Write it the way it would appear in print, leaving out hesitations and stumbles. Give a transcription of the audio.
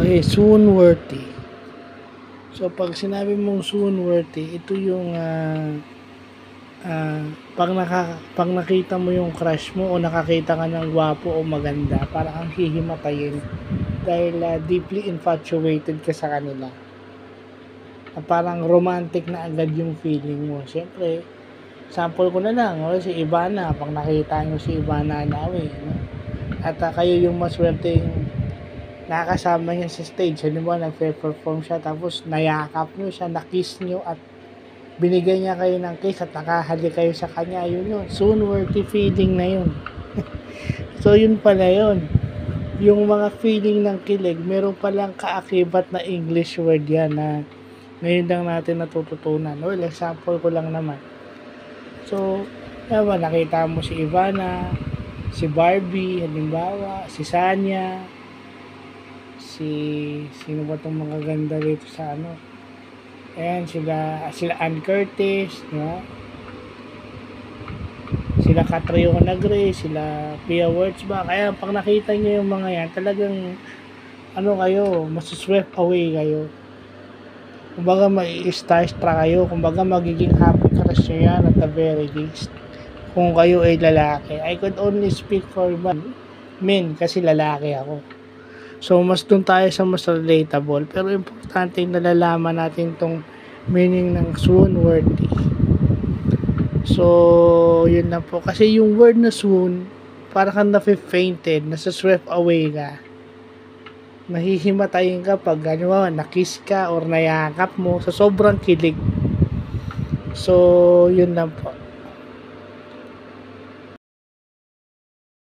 Okay, soon worthy. So, pag sinabi mong soon worthy, ito yung pag nakita mo yung crush mo o nakakita ka ng gwapo o maganda, parang ang hihimatayin dahil deeply infatuated ka sa kanila. Parang romantic na agad yung feeling mo. Siyempre, sample ko na lang, si Ivana, pag nakita nyo si Ivana Alawi, no? At kayo yung maswerte yung nakakasama niya sa stage. Halimbawa, nagpe-perform siya, tapos nayakap nyo siya, nakiss nyo, at binigay niya kayo ng kiss at nakahalik kayo sa kanya. Yun. Soon worthy feeling na yun. So, yun pala yun. Yung mga feeling ng kilig, meron palang kaakibat na English word yan na ngayon lang natin natututunan. Well, example ko lang naman. So, nakita mo si Ivana, si Barbie, halimbawa, si Sanya, sino ba itong mga ganda dito sa ano? Ayan, sila Ann Curtis, no? Sila Catriona Gray, sila Pia Wurtzbach. Kaya pag nakita nyo yung mga yan, talagang kayo, masuswept away kayo. Kumbaga mai-starstruck kayo, kumbaga magiging happy crush nyo yan at the very least. Kung kayo ay lalaki, I could only speak for men kasi lalaki ako. So, mas dun tayo sa mas relatable. Pero importante nalalaman natin tong meaning ng soon worthy. So, yun na po. Kasi yung word na soon, parang kang nafe-fainted, nasa-swept away ka. Mahihimatayin ka pag nakiss ka or nayakap mo sa sobrang kilig. So, yun lang po.